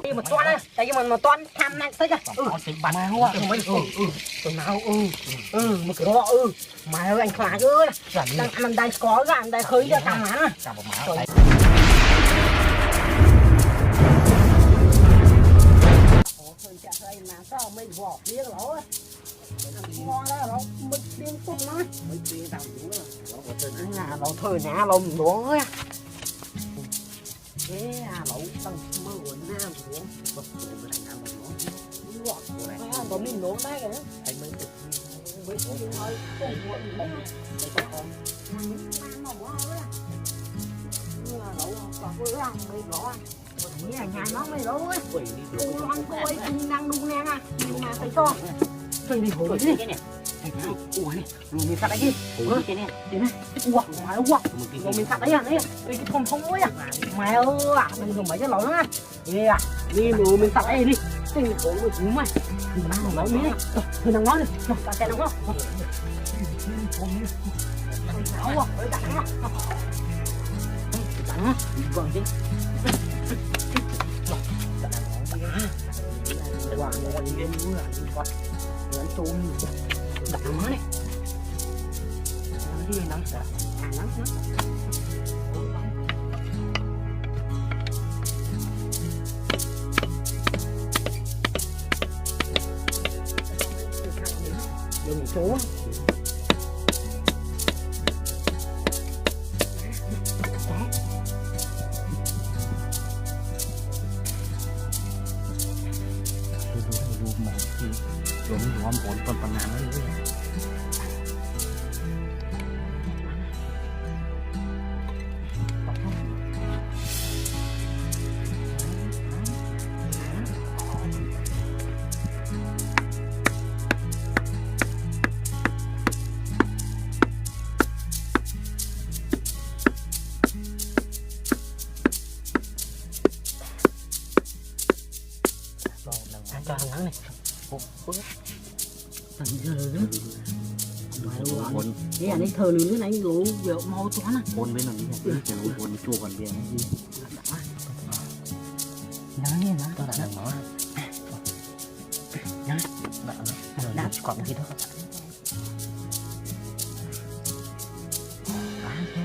đi một toan á, tại vì mình một toan tham này tới kìa. Bà nào à? Tuần nào một cái đó mà ơi anh khá ơi. Đang đang có ra đang khơi ra tao má. Mà sao mình vỏ phía nó á. Ngon đó nó mình tiên tung nó. Mình tiên tao đủ rồi. Nó thôi nè lồng đó á. Thế lẩu tăng mơ của nam của có mình nấu tay kìa thấy mấy được mấy thôi lẩu còn với ăn mấy đó nhà nó mấy đó ấy ăn coi đang đun nè nhưng mà thấy to thấy đi hồi đi ủa này mình sạch đấy chứ cái này ủa ngoài ủa mình sạch đấy à đấy cái thông thông ấy à mày ơi mình dùng mấy cái lẩu nữa đi à đi mình sạch đấy đi tình cổ của chúng mày mình đang nói miếng thôi đừng nói đi ta sẽ đừng có ủa với đặt nó đặt nó vâng chứ quả nó đi lên núi là con nó trốn đặt nó này đi nắng nắng đừng số rồi mình ngon còn phần nào nữa cho nắng này thành giờ nữa cái này thờ lưới này lố việc mau toán à con bên này cái con chua còn bên này gì nắng nghe nắng tao đã nói nắng đã còn gì đó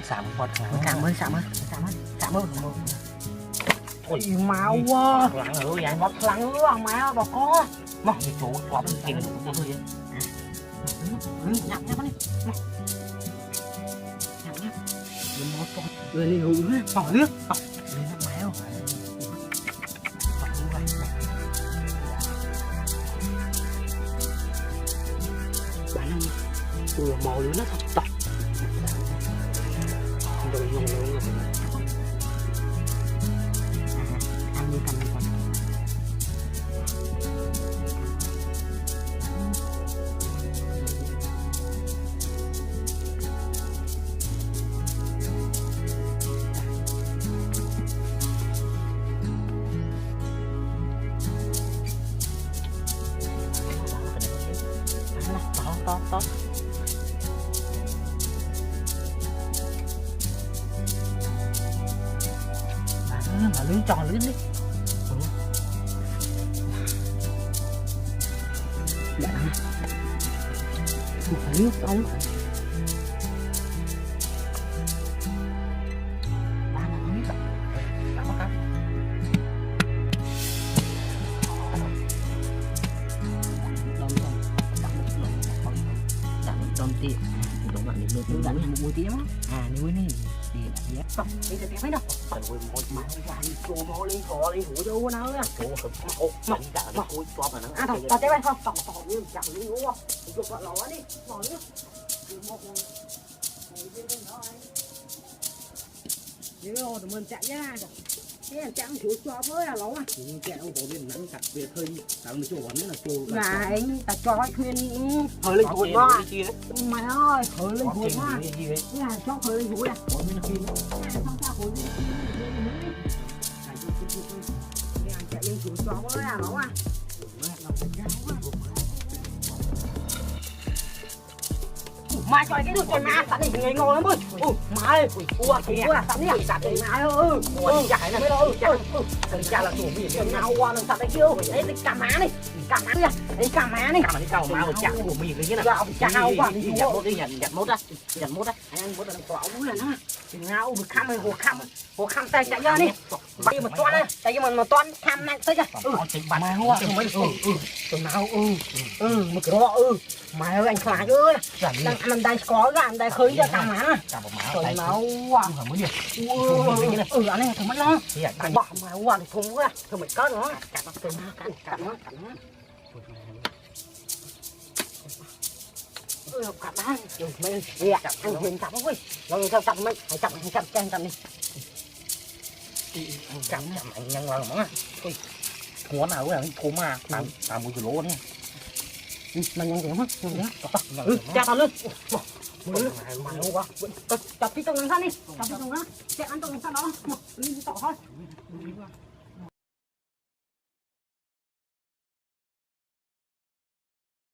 sạm quạt sạm ơi ôi máu quá một lăng nữa má bà có mà cái chỗ quá bên kia nó thôi nhặt nhá con đi nhặt nhá người đi hú nữa bỏ nước lên nó máu bán màu lưới nó thật tọt rồi dùng luôn rồi ăn như cầm con to mà lưới tròn lưới đi dạ lưới ống ba là lưới đã có cắm đom tiền đúng bạn được nuôi đánh một mũi tía á nuôi này thì đã không đi được cái đâu phải nuôi một mà ra đi cho nó lên cò lên hủ vô nó á mà mà hủ cho mà nó thôi tao chơi không tao tao như chẳng đi ngủ không chụp vào lò đi ngồi nữa nếu tụi mình chạy nhá cái chẳng chịu cho với là lỗ à kẹo của bên nắng cặp về hơi tao mới cho nữa là chua là anh ta cho khuyên hơi lên hụt đó mày ơi hơi lên hụt quá cái là cho hơi lên hụt à chạy lên chịu cho với là lỗ à mà coi cái đứa con má sẵn thì người ngồi lắm ơi má ơi ua kìa sẵn đi sẵn thì má ơi chạy này thằng cha là chủ biển thằng nào qua thằng sẵn đấy kêu đấy cá má này cá má đi đấy cá má này cá má của chả của mình cái này chao quá nhặt mốt đi nhặt mốt á anh mốt là nó quá uống là nó ngao được khăm hồ khăm tay chạy ra đi bay một toan này tay mình một toan khăm này tới kìa mà hoa mấy thằng nào một cái đó mà anh khá ơi đang đang có gạn đang khơi ra cá má thằng nào hoa anh này thằng mất lo bỏ mà hoa thì thùng quá thằng mày có nó cắt nó cắt đó mày anh hiền cắt ơi rồi sao cắt mấy chậm đi chậm anh nhân lần mà cuốn nào cũng là cuốn mà tạm 1 kg này mình nhân gì hết cha tao lên mày không quá chặt cái tông sang đi chặt cái tông đó chạy ăn tông sang đó đi tỏ thôi